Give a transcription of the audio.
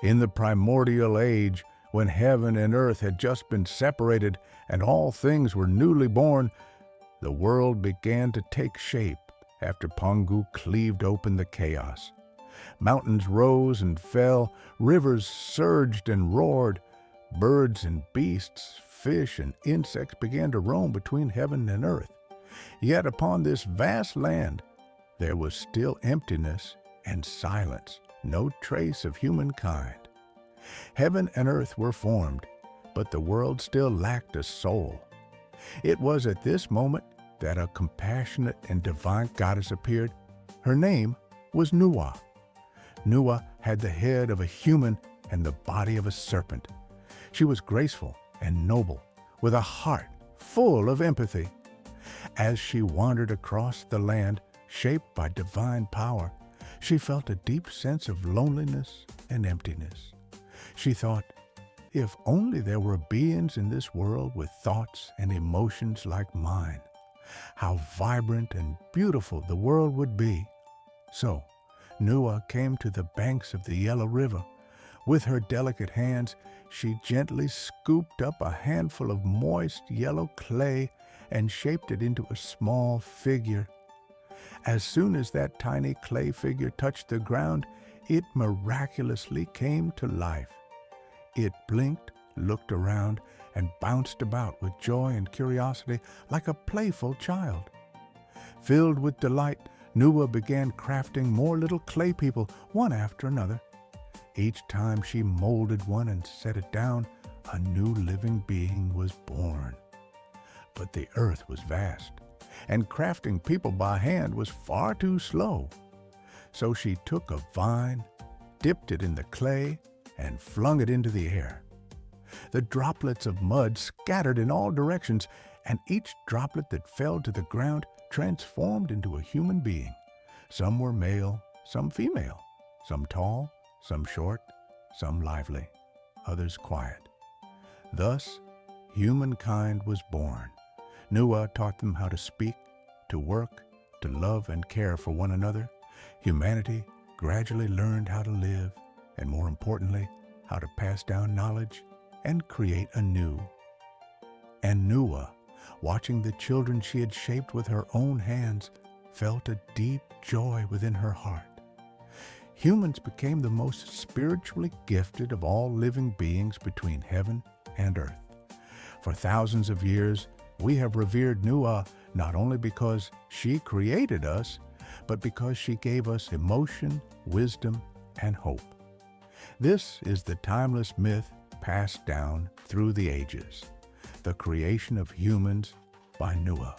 In the primordial age, when heaven and earth had just been separated and all things were newly born, the world began to take shape after Pangu cleaved open the chaos. Mountains rose and fell, rivers surged and roared, birds and beasts, fish and insects began to roam between heaven and earth. Yet upon this vast land there was still emptiness and silence, no trace of humankind. Heaven and earth were formed, but the world still lacked a soul. It was at this moment that a compassionate and divine goddess appeared. Her name was Nüwa. Nüwa had the head of a human and the body of a serpent. She was graceful and noble, with a heart full of empathy. As she wandered across the land, shaped by divine power, she felt a deep sense of loneliness and emptiness. She thought, if only there were beings in this world with thoughts and emotions like mine, how vibrant and beautiful the world would be. So, Nüwa came to the banks of the Yellow River. With her delicate hands, she gently scooped up a handful of moist yellow clay and shaped it into a small figure. As soon as that tiny clay figure touched the ground, it miraculously came to life. It blinked, looked around, and bounced about with joy and curiosity like a playful child. Filled with delight, Nüwa began crafting more little clay people, one after another. Each time she molded one and set it down, a new living being was born. But the earth was vast, and crafting people by hand was far too slow. So she took a vine, dipped it in the clay, and flung it into the air. The droplets of mud scattered in all directions, and each droplet that fell to the ground transformed into a human being. Some were male, some female, some tall, some short, some lively, others quiet. Thus, humankind was born. Nüwa taught them how to speak, to work, to love and care for one another. Humanity gradually learned how to live, and more importantly, how to pass down knowledge and create anew. And Nüwa, watching the children she had shaped with her own hands, felt a deep joy within her heart. Humans became the most spiritually gifted of all living beings between heaven and earth. For thousands of years, we have revered Nüwa not only because she created us, but because she gave us emotion, wisdom, and hope. This is the timeless myth passed down through the ages, the creation of humans by Nüwa.